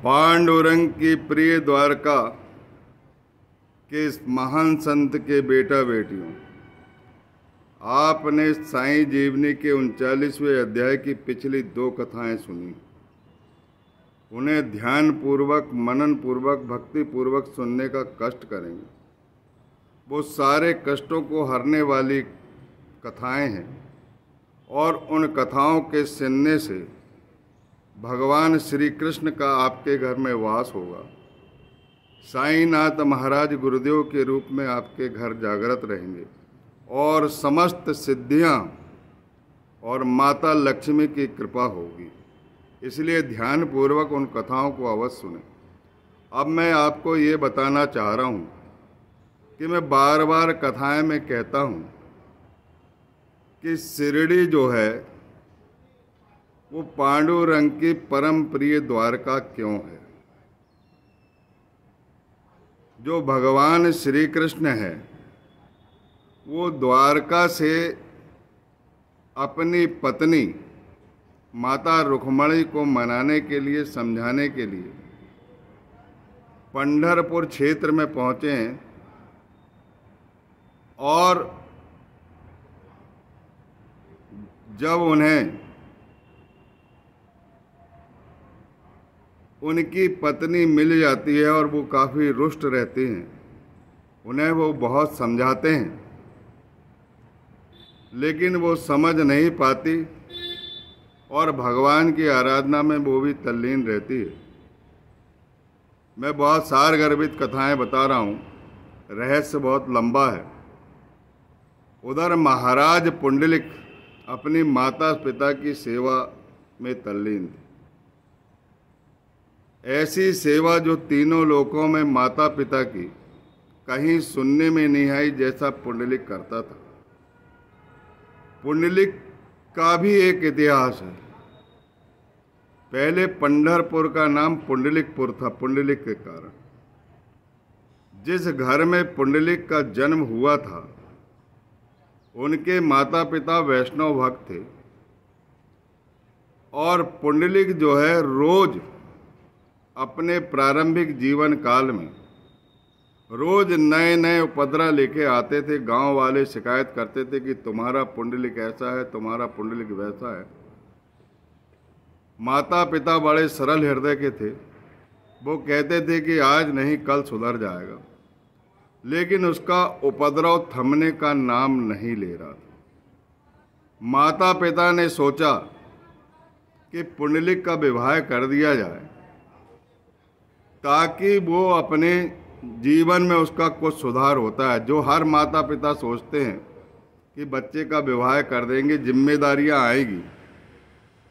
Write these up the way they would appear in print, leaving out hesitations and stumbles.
पांडुरंग की प्रिय द्वारका के इस महान संत के बेटा बेटियों, आपने साईं जीवनी के 39वें अध्याय की पिछली 2 कथाएं सुनी। उन्हें ध्यान पूर्वक, मनन पूर्वक, भक्ति पूर्वक सुनने का कष्ट करेंगे। वो सारे कष्टों को हरने वाली कथाएं हैं और उन कथाओं के सुनने से भगवान श्री कृष्ण का आपके घर में वास होगा। साईनाथ महाराज गुरुदेव के रूप में आपके घर जागृत रहेंगे और समस्त सिद्धियां और माता लक्ष्मी की कृपा होगी। इसलिए ध्यान पूर्वक उन कथाओं को अवश्य सुनें। अब मैं आपको ये बताना चाह रहा हूँ कि मैं बार बार कथाएं में कहता हूँ कि शिरडी जो है वो पांडुरंग की परम प्रिय द्वारका क्यों है। जो भगवान श्री कृष्ण है वो द्वारका से अपनी पत्नी माता रुक्मणी को मनाने के लिए, समझाने के लिए पंढरपुर क्षेत्र में पहुंचे हैं और जब उन्हें उनकी पत्नी मिल जाती है और वो काफ़ी रुष्ट रहती हैं, उन्हें वो बहुत समझाते हैं लेकिन वो समझ नहीं पाती और भगवान की आराधना में वो भी तल्लीन रहती है। मैं बहुत सारगर्भित कथाएं बता रहा हूँ, रहस्य बहुत लंबा है। उधर महाराज पुंडलिक अपनी माता पिता की सेवा में तल्लीन थे। ऐसी सेवा जो तीनों लोकों में माता पिता की कहीं सुनने में नहीं आई, जैसा पुंडलिक करता था। पुंडलिक का भी एक इतिहास है। पहले पंढरपुर का नाम पुंडलिकपुर था, पुंडलिक के कारण। जिस घर में पुंडलिक का जन्म हुआ था उनके माता पिता वैष्णव भक्त थे और पुंडलिक जो है रोज अपने प्रारंभिक जीवन काल में रोज नए नए उपद्रव लेके आते थे। गांव वाले शिकायत करते थे कि तुम्हारा पुंडलिक ऐसा है, तुम्हारा पुंडलिक वैसा है। माता पिता बड़े सरल हृदय के थे, वो कहते थे कि आज नहीं कल सुधर जाएगा, लेकिन उसका उपद्रव थमने का नाम नहीं ले रहा था। माता पिता ने सोचा कि पुंडलिक का विवाह कर दिया जाए ताकि वो अपने जीवन में उसका कुछ सुधार होता है। जो हर माता पिता सोचते हैं कि बच्चे का विवाह कर देंगे, जिम्मेदारियां आएगी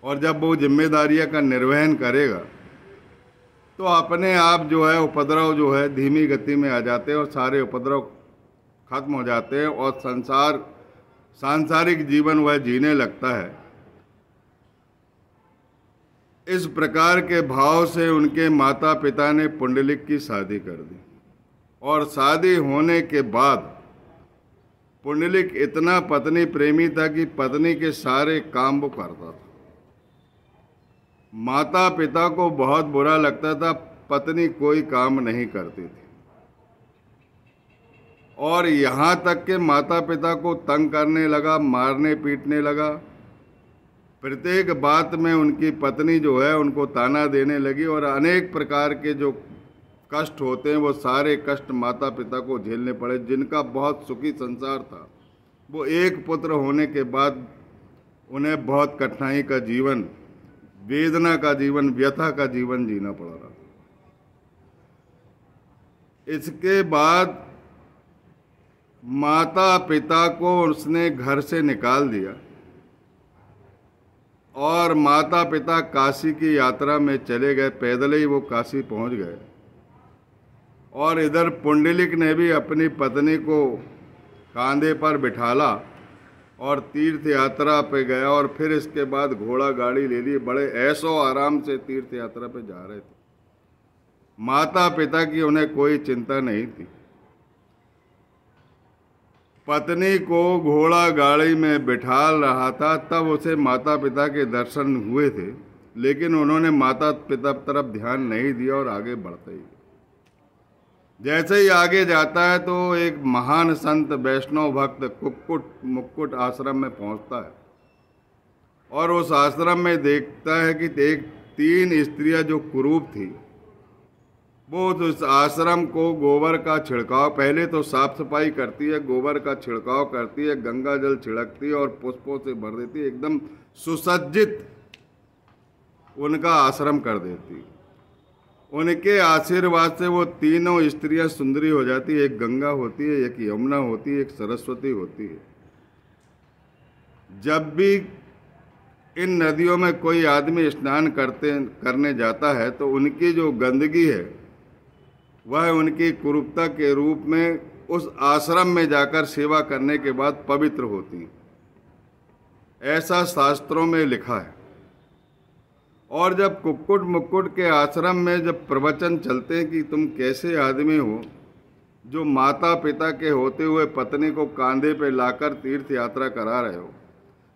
और जब वो जिम्मेदारियां का निर्वहन करेगा तो अपने आप जो है उपद्रव जो है धीमी गति में आ जाते हैं और सारे उपद्रव खत्म हो जाते हैं और सांसारिक जीवन वह जीने लगता है। इस प्रकार के भाव से उनके माता पिता ने पुंडलिक की शादी कर दी और शादी होने के बाद पुंडलिक इतना पत्नी प्रेमी था कि पत्नी के सारे काम वो करता था। माता पिता को बहुत बुरा लगता था पत्नी कोई काम नहीं करती थी और यहाँ तक के माता पिता को तंग करने लगा, मारने पीटने लगा। प्रत्येक बात में उनकी पत्नी जो है उनको ताना देने लगी और अनेक प्रकार के जो कष्ट होते हैं वो सारे कष्ट माता पिता को झेलने पड़े। जिनका बहुत सुखी संसार था वो एक पुत्र होने के बाद उन्हें बहुत कठिनाई का जीवन, वेदना का जीवन, व्यथा का जीवन जीना पड़ रहा। इसके बाद माता पिता को उसने घर से निकाल दिया और माता पिता काशी की यात्रा में चले गए। पैदल ही वो काशी पहुंच गए और इधर पुंडलिक ने भी अपनी पत्नी को कांधे पर बिठाला और तीर्थ यात्रा पे गया और फिर इसके बाद घोड़ा गाड़ी ले ली। बड़े ऐशो आराम से तीर्थ यात्रा पे जा रहे थे। माता पिता की उन्हें कोई चिंता नहीं थी। पत्नी को घोड़ा गाड़ी में बिठा रहा था, तब उसे माता पिता के दर्शन हुए थे लेकिन उन्होंने माता पिता तरफ ध्यान नहीं दिया और आगे बढ़ते ही जैसे ही आगे जाता है तो एक महान संत वैष्णव भक्त कुक्कुट मुक्कुट आश्रम में पहुंचता है और उस आश्रम में देखता है कि एक 3 स्त्रियां जो कुरूप थी वो उस आश्रम को गोबर का छिड़काव, पहले तो साफ सफाई करती है, गोबर का छिड़काव करती है, गंगा जल छिड़कती है और पुष्पों से भर देती है, एकदम सुसज्जित उनका आश्रम कर देती है। उनके आशीर्वाद से वो तीनों स्त्रियां सुंदरी हो जाती है। एक गंगा होती है, एक यमुना होती है, एक सरस्वती होती है। जब भी इन नदियों में कोई आदमी स्नान करने जाता है तो उनकी जो गंदगी है वह उनकी कुरूपता के रूप में उस आश्रम में जाकर सेवा करने के बाद पवित्र होती हैं, ऐसा शास्त्रों में लिखा है। और जब कुक्कुट मुक्कुट के आश्रम में जब प्रवचन चलते हैं कि तुम कैसे आदमी हो जो माता पिता के होते हुए पत्नी को कंधे पे लाकर तीर्थ यात्रा करा रहे हो,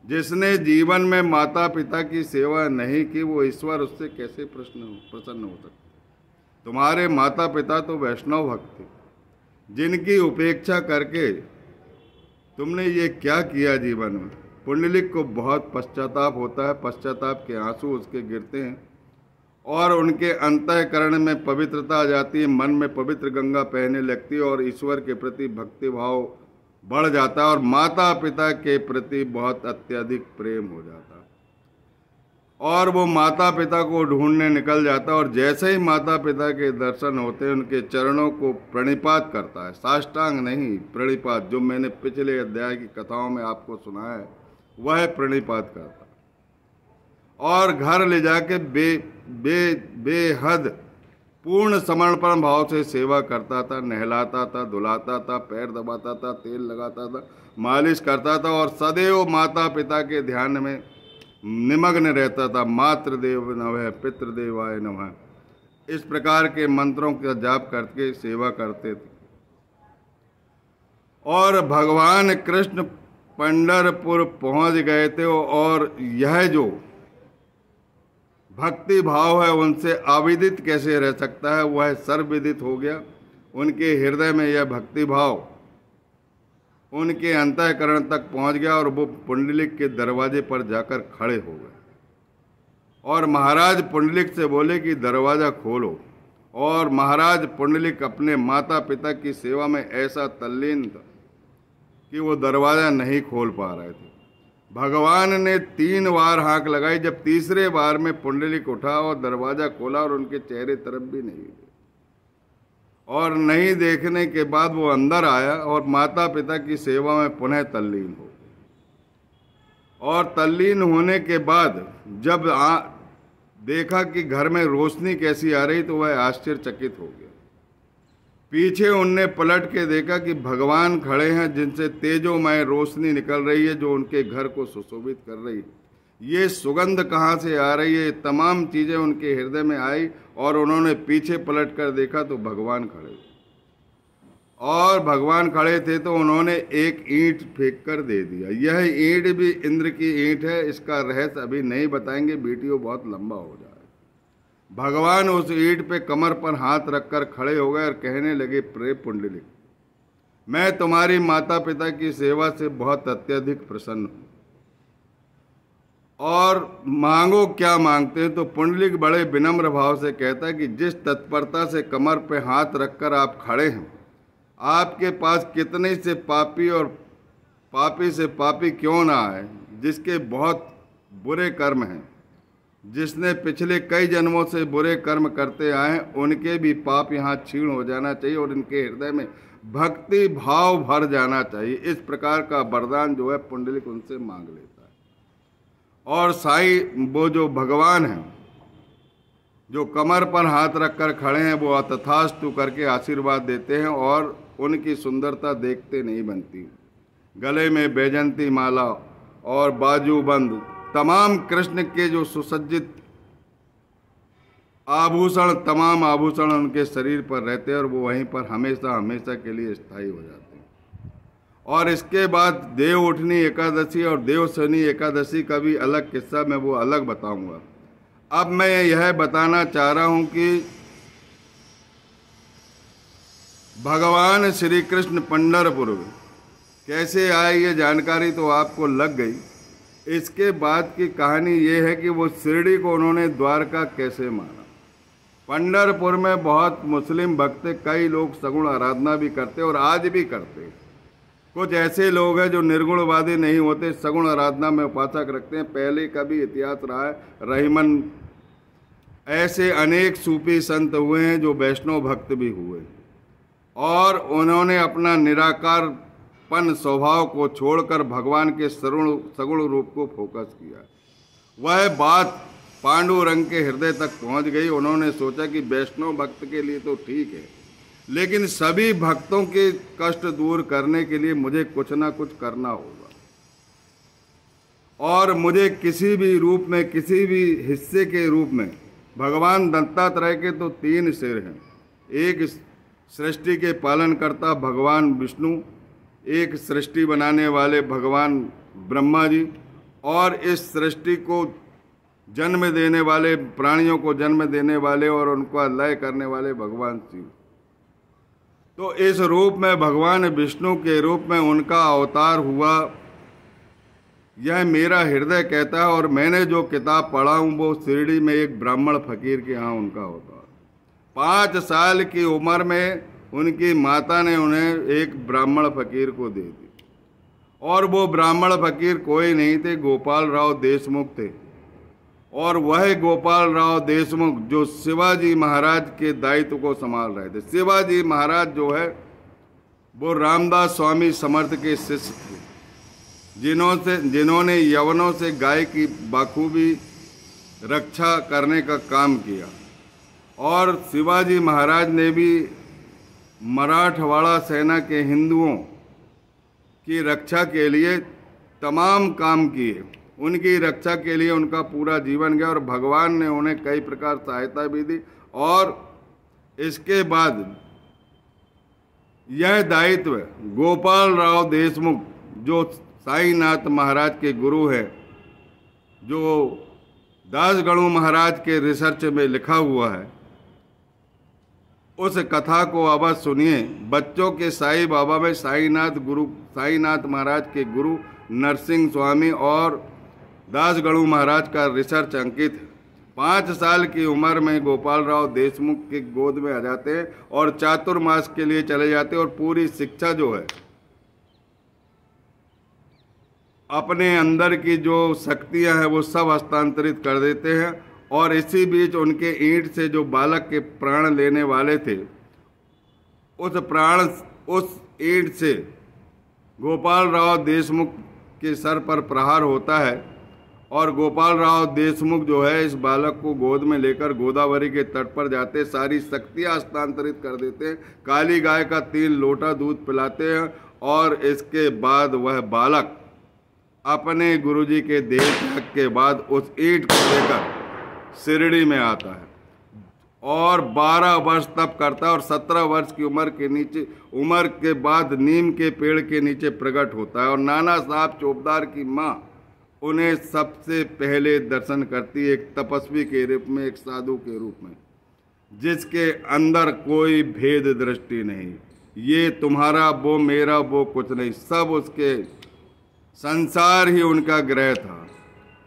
जिसने जीवन में माता पिता की सेवा नहीं की वो ईश्वर उससे कैसे प्रसन्न हो सकते। तुम्हारे माता पिता तो वैष्णव भक्त थे, जिनकी उपेक्षा करके तुमने ये क्या किया जीवन में। पुंडलिक को बहुत पश्चाताप होता है, पश्चाताप के आंसू उसके गिरते हैं और उनके अंतःकरण में पवित्रता आ जाती है, मन में पवित्र गंगा बहने लगती है और ईश्वर के प्रति भक्ति भाव बढ़ जाता है और माता पिता के प्रति बहुत अत्यधिक प्रेम हो जाता है और वो माता पिता को ढूंढने निकल जाता है। और जैसे ही माता पिता के दर्शन होते हैं उनके चरणों को प्रणिपात करता है, साष्टांग नहीं प्रणिपात, जो मैंने पिछले अध्याय की कथाओं में आपको सुनाया है वह प्रणिपात करता और घर ले जाके बेहद पूर्ण समर्पण भाव से सेवा करता था, नहलाता था, धुलाता था, पैर दबाता था, तेल लगाता था, मालिश करता था और सदैव माता पिता के ध्यान में निमग्न रहता था। मातृदेव नमः, पितृदेवाय नमः, इस प्रकार के मंत्रों का जाप करके सेवा करते थे। और भगवान कृष्ण पंढरपुर पहुंच गए थे और यह जो भक्ति भाव है उनसे अविदित कैसे रह सकता है, वह सर्वविदित हो गया। उनके हृदय में यह भक्ति भाव उनके अंतःकरण तक पहुंच गया और वो पुंडलिक के दरवाजे पर जाकर खड़े हो गए और महाराज पुंडलिक से बोले कि दरवाज़ा खोलो। और महाराज पुंडलिक अपने माता पिता की सेवा में ऐसा तल्लीन था कि वो दरवाज़ा नहीं खोल पा रहे थे। भगवान ने 3 बार हाक लगाई, जब तीसरे बार में पुंडलिक उठा और दरवाज़ा खोला और उनके चेहरे तरफ भी नहीं देखा और नहीं देखने के बाद वो अंदर आया और माता पिता की सेवा में पुनः तल्लीन हो। और तल्लीन होने के बाद जब देखा कि घर में रोशनी कैसी आ रही तो वह आश्चर्यचकित हो गया। पीछे उनने पलट के देखा कि भगवान खड़े हैं जिनसे तेजोमय रोशनी निकल रही है जो उनके घर को सुशोभित कर रही है। ये सुगंध कहाँ से आ रही है, तमाम चीज़ें उनके हृदय में आई और उन्होंने पीछे पलट कर देखा तो भगवान खड़े और भगवान खड़े थे तो उन्होंने एक ईंट फेंक कर दे दिया। यह ईंट भी इंद्र की ईंट है, इसका रहस्य अभी नहीं बताएंगे, वीडियो बहुत लंबा हो जाए। भगवान उस ईंट पे कमर पर हाथ रखकर खड़े हो गए और कहने लगे, प्रे पुंडलिक, मैं तुम्हारी माता पिता की सेवा से बहुत अत्यधिक प्रसन्न हूँ और मांगो क्या मांगते हैं। तो पुंडलिक बड़े विनम्र भाव से कहता है कि जिस तत्परता से कमर पे हाथ रखकर आप खड़े हैं, आपके पास कितने से पापी और पापी से पापी क्यों ना आए जिसके बहुत बुरे कर्म हैं, जिसने पिछले कई जन्मों से बुरे कर्म करते आए हैं, उनके भी पाप यहाँ क्षीण हो जाना चाहिए और इनके हृदय में भक्ति भाव भर जाना चाहिए। इस प्रकार का वरदान जो है पुंडलिक उनसे मांग लेता है। और साईं वो जो भगवान हैं जो कमर पर हाथ रखकर खड़े हैं वो तथास्तु करके आशीर्वाद देते हैं और उनकी सुंदरता देखते नहीं बनती। गले में बैजंती माला और बाजूबंद तमाम कृष्ण के जो सुसज्जित आभूषण, तमाम आभूषण उनके शरीर पर रहते हैं और वो वहीं पर हमेशा हमेशा के लिए स्थायी हो जाते हैं। और इसके बाद देव उठनी एकादशी और देव शनि एकादशी का भी अलग किस्सा मैं वो अलग बताऊंगा। अब मैं यह बताना चाह रहा हूं कि भगवान श्री कृष्ण पंढरपुर कैसे आए, ये जानकारी तो आपको लग गई। इसके बाद की कहानी ये है कि वो शिरडी को उन्होंने द्वारका कैसे माना। पंढरपुर में बहुत मुस्लिम भक्त, कई लोग सगुण आराधना भी करते और आज भी करते। कुछ ऐसे लोग हैं जो निर्गुणवादी नहीं होते, सगुण आराधना में उपासक रखते हैं। पहले का भी इतिहास रहा है, रहीमन ऐसे अनेक सूफी संत हुए हैं जो वैष्णव भक्त भी हुए और उन्होंने अपना निराकारपन स्वभाव को छोड़कर भगवान के सगुण रूप को फोकस किया। वह बात पांडुरंग के हृदय तक पहुंच गई। उन्होंने सोचा कि वैष्णव भक्त के लिए तो ठीक है, लेकिन सभी भक्तों के कष्ट दूर करने के लिए मुझे कुछ ना कुछ करना होगा और मुझे किसी भी रूप में, किसी भी हिस्से के रूप में, भगवान दत्तात्रेय के तो 3 सिर हैं। एक सृष्टि के पालनकर्ता भगवान विष्णु, एक सृष्टि बनाने वाले भगवान ब्रह्मा जी, और इस सृष्टि को जन्म देने वाले, प्राणियों को जन्म देने वाले और उनका लय करने वाले भगवान शिव। तो इस रूप में भगवान विष्णु के रूप में उनका अवतार हुआ, यह मेरा हृदय कहता है। और मैंने जो किताब पढ़ा हूँ वो शिरडी में एक ब्राह्मण फकीर के यहाँ उनका अवतार। 5 साल की उम्र में उनकी माता ने उन्हें एक ब्राह्मण फकीर को दे दी और वो ब्राह्मण फकीर कोई नहीं थे, गोपाल राव देशमुख थे। और वह गोपाल राव देशमुख जो शिवाजी महाराज के दायित्व को संभाल रहे थे। शिवाजी महाराज जो है वो रामदास स्वामी समर्थ के शिष्य थे, जिन्होंने यवनों से गाय की बाखूबी रक्षा करने का काम किया। और शिवाजी महाराज ने भी मराठवाड़ा सेना के हिंदुओं की रक्षा के लिए तमाम काम किए। उनकी रक्षा के लिए उनका पूरा जीवन गया और भगवान ने उन्हें कई प्रकार सहायता भी दी। और इसके बाद यह दायित्व गोपाल राव देशमुख जो साईनाथ महाराज के गुरु हैं, जो दासगणु महाराज के रिसर्च में लिखा हुआ है, उस कथा को अवश्य सुनिए। बच्चों के साई बाबा में साईनाथ महाराज के गुरु नरसिंह स्वामी और दासगणु महाराज का रिसर्च अंकित है। 5 साल की उम्र में गोपाल राव देशमुख के गोद में आ जाते हैं और चातुर्मास के लिए चले जाते हैं और पूरी शिक्षा जो है, अपने अंदर की जो शक्तियां हैं वो सब हस्तांतरित कर देते हैं। और इसी बीच उनके ईंट से जो बालक के प्राण लेने वाले थे, उस ईंट से गोपाल राव देशमुख के सर पर प्रहार होता है और गोपाल राव देशमुख जो है इस बालक को गोद में लेकर गोदावरी के तट पर जाते, सारी शक्तियां हस्तांतरित कर देते हैं, काली गाय का 3 लोटा दूध पिलाते हैं और इसके बाद वह बालक अपने गुरुजी के देह त्याग के बाद उस ईंट को लेकर शिरडी में आता है और 12 वर्ष तप करता है और 17 वर्ष की उम्र के बाद नीम के पेड़ के नीचे प्रकट होता है। और नाना साहब चौबदार की माँ उन्हें सबसे पहले दर्शन करती है, एक तपस्वी के रूप में, एक साधु के रूप में, जिसके अंदर कोई भेद दृष्टि नहीं, ये तुम्हारा वो मेरा वो कुछ नहीं, सब उसके संसार ही उनका ग्रह था।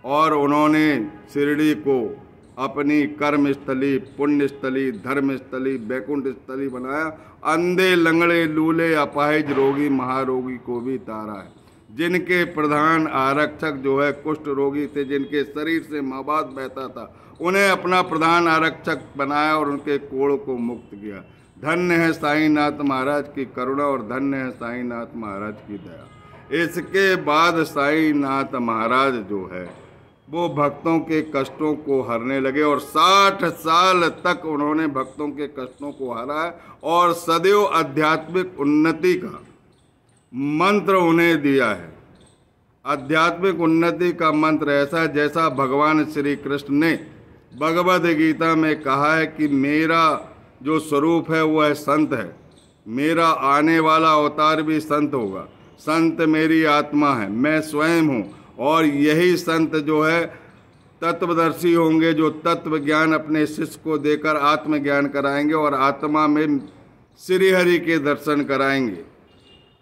और उन्होंने शिरडी को अपनी कर्म स्थली, पुण्य स्थली, धर्म स्थली, वैकुंठ स्थली बनाया। अंधे, लंगड़े, लूले, अपाहिज, रोगी, महारोगी को भी तारा है। जिनके प्रधान आरक्षक जो है कुष्ठ रोगी थे, जिनके शरीर से मवाद बहता था, उन्हें अपना प्रधान आरक्षक बनाया और उनके कोड़ को मुक्त किया। धन्य है साईनाथ महाराज की करुणा और धन्य है साईनाथ महाराज की दया। इसके बाद साईनाथ महाराज जो है वो भक्तों के कष्टों को हरने लगे और 60 साल तक उन्होंने भक्तों के कष्टों को हरा है और सदैव आध्यात्मिक उन्नति का मंत्र उन्हें दिया है। आध्यात्मिक उन्नति का मंत्र ऐसा जैसा भगवान श्री कृष्ण ने भगवद गीता में कहा है कि मेरा जो स्वरूप है वह संत है, मेरा आने वाला अवतार भी संत होगा, संत मेरी आत्मा है, मैं स्वयं हूँ। और यही संत जो है तत्वदर्शी होंगे जो तत्व ज्ञान अपने शिष्य को देकर आत्मज्ञान कराएंगे और आत्मा में श्री हरि के दर्शन कराएंगे।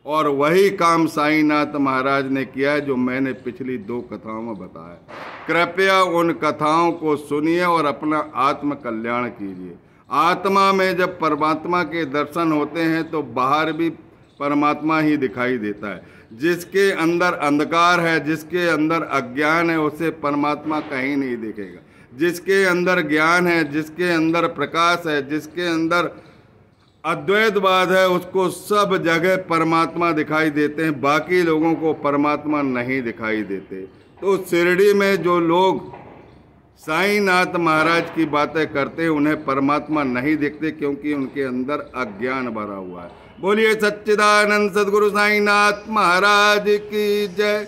और वही काम साईनाथ महाराज ने किया है जो मैंने पिछली 2 कथाओं में बताया। कृपया उन कथाओं को सुनिए और अपना आत्म कल्याण कीजिए। आत्मा में जब परमात्मा के दर्शन होते हैं तो बाहर भी परमात्मा ही दिखाई देता है। जिसके अंदर अंधकार है, जिसके अंदर अज्ञान है, उसे परमात्मा कहीं नहीं दिखेगा। जिसके अंदर ज्ञान है, जिसके अंदर प्रकाश है, जिसके अंदर अद्वैतवाद है, उसको सब जगह परमात्मा दिखाई देते हैं। बाकी लोगों को परमात्मा नहीं दिखाई देते। तो शिरडी में जो लोग साईनाथ महाराज की बातें करते हैं उन्हें परमात्मा नहीं दिखते, क्योंकि उनके अंदर अज्ञान भरा हुआ है। बोलिए सच्चिदानंद सद्गुरु साईनाथ महाराज की जय।